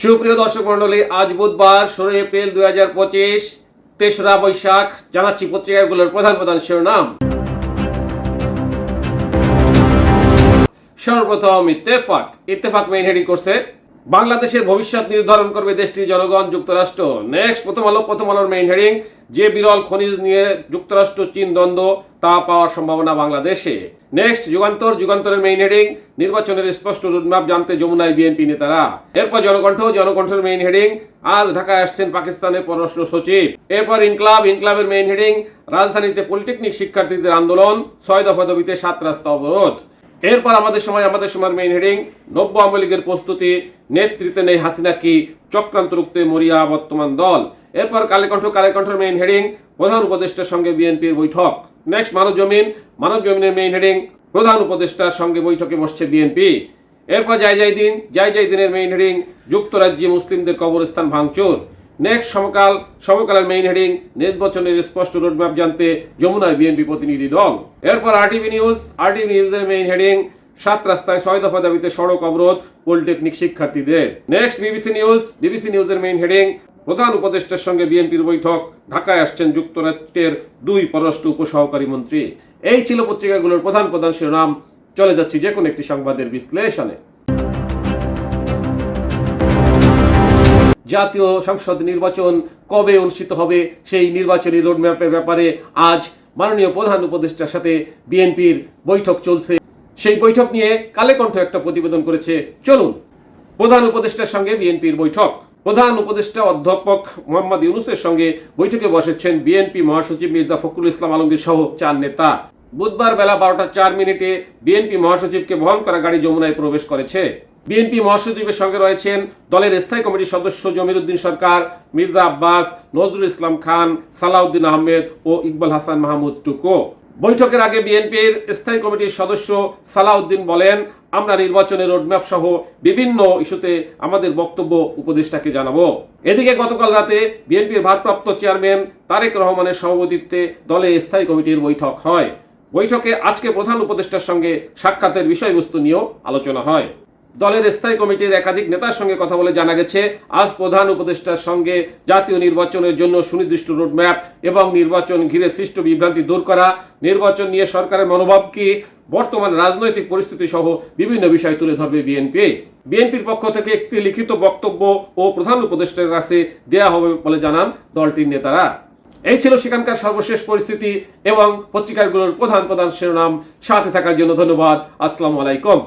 সুপ্রিয় দর্শক মন্ডলী, আজ বুধবার 16 এপ্রিল 2025, 3রা বৈশাখ। জানাচ্ছি পত্রিকাগুলোর প্রধান প্রধান শিরোনাম। সর্বপ্রথম ইত্তেফাক মেইন হেডিং করছে, বাংলাদেশের ভবিষ্যৎ নির্ধারণ করবে দেশটির জনগণ, যুক্তরাষ্ট্র। নেক্সট প্রথম আলোর মেইন হেডিং, যে বিরল খনিজ নিয়ে যুক্তরাষ্ট্র চীন দ্বন্দ্ব, তা পাওয়ার সম্ভাবনা বাংলাদেশে। নেক্সট যুগান্তরের মেইন হেডিং, নির্বাচনের স্পষ্ট রোডম্যাপ জানতে যমুনায় বিএনপি নেতারা। এরপর জনকণ্ঠের মেইন হেডিং, আজ ঢাকায় আসছেন পাকিস্তানের পররাষ্ট্র সচিব। এরপর ইনকলাবের মেইন হেডিং, রাজধানীতে পলিটেকনিক শিক্ষার্থীদের আন্দোলন, 6 দফা দাবিতে 7 রাস্তা অবরোধ। এরপর আমাদের সময়ের মেইন হেডিং, নব্য আওয়ামী লীগের প্রস্তুতি, নেতৃত্বে নেই হাসিনা কি, চক্রান্ত রুখতে মরিয়া বর্তমান দল। এরপর কালেকণ্ঠের মেইন হেডিং, প্রধান উপদেষ্টার সঙ্গে বিএনপির বৈঠক। নেক্সট মানবজমিনের মেইন হেডিং, প্রধান উপদেষ্টার সঙ্গে বৈঠকে বসছে বিএনপি। এরপর জাইদিনের মেইন হেডিং, যুক্তরাজ্যে মুসলিমদের কবরস্থান ভাঙচুর। নেক্সট সমকালের মেইন হেডিং, নির্বাচনের স্পষ্ট রোডম্যাপ জানতে যমুনায় বিএনপি প্রতিনিধি দল। এরপর আরটিভি নিউজের মেইন হেডিং, 7 রাস্তায় 6 দফা দাবিতে সড়ক অবরোধ পলিটেকনিক শিক্ষার্থীদের। নেক্সট বিবিসি নিউজের মেইন হেডিং, প্রধান উপদেষ্টার সঙ্গে বিএনপির বৈঠক, ঢাকায় আসছেন যুক্তরাষ্ট্রের 2 পররাষ্ট্র উপসহকারী মন্ত্রী। এই ছিল পত্রিকাগুলোর প্রধান প্রধান শিরোনাম। চলে যাচ্ছি যে কোনো একটি সংবাদের বিশ্লেষণে। জাতীয় সংসদ নির্বাচন কবে অনুষ্ঠিত হবে, সেই নির্বাচনী রোডম্যাপের ব্যাপারে আজ মাননীয় প্রধান উপদেষ্টার সাথে বিএনপির বৈঠক চলছে। সেই বৈঠক নিয়ে কালেকণ্ঠ একটা প্রতিবেদন করেছে। চলুন, প্রধান উপদেষ্টার সঙ্গে বিএনপির বৈঠক। প্রধান উপদেষ্টা অধ্যাপক মোহাম্মদ ইউনূসের সঙ্গে বৈঠকে বসেছেন বিএনপি মহাসচিব মির্জা ফখরুল ইসলাম আলমগীর সহ 4 নেতা। বুধবার বেলা 12:04 বিএনপি মহাসচিবকে বহন করা গাড়ি যমুনায় প্রবেশ করেছে। বিএনপি মহাসচিবের সঙ্গে রয়েছেন দলের স্থায়ী কমিটির সদস্য জমিরুদ্দিন সরকার, মির্জা আব্বাস, নজরুল ইসলাম খান, সালাউদ্দিন আহমেদ ও ইকবাল হাসান মাহমুদ টুকু। বৈঠকের আগে বিএনপির স্থায়ী কমিটির সদস্য সালাউদ্দিন বলেন, আমরা নির্বাচনের রোডম্যাপ সহ বিভিন্ন ইস্যুতে আমাদের বক্তব্য উপদেষ্টাকে জানাবো। এদিকে গতকাল রাতে বিএনপির ভারপ্রাপ্ত চেয়ারম্যান তারেক রহমানের সভাপতিত্বে দলের স্থায়ী কমিটির বৈঠক হয়। বৈঠকে আজকে প্রধান উপদেষ্টার সঙ্গে সাক্ষাতের বিষয়বস্তু নিয়েও আলোচনা হয়। দলের স্থায়ী কমিটির একাধিক নেতার সঙ্গে কথা বলে জানা গেছে, আজ প্রধান উপদেষ্টার সঙ্গে জাতীয় নির্বাচনের জন্য সুনির্দিষ্ট রোডম্যাপ এবং নির্বাচন ঘিরে সৃষ্ট বিভ্রান্তি দূর করা, নির্বাচন নিয়ে সরকারের মনোভাব কি, বর্তমান রাজনৈতিক পরিস্থিতি সহ বিভিন্ন বিষয় তুলে ধরবে বিএনপি। বিএনপির পক্ষ থেকে একটি লিখিত বক্তব্য ও প্রধান উপদেষ্টার কাছে দেয়া হবে বলে জানান দলটির নেতারা। এই ছিল সেখানকার সর্বশেষ পরিস্থিতি এবং পত্রিকাগুলোর প্রধান প্রধান শিরোনাম। সাথে থাকার জন্য ধন্যবাদ। আসসালামু আলাইকুম।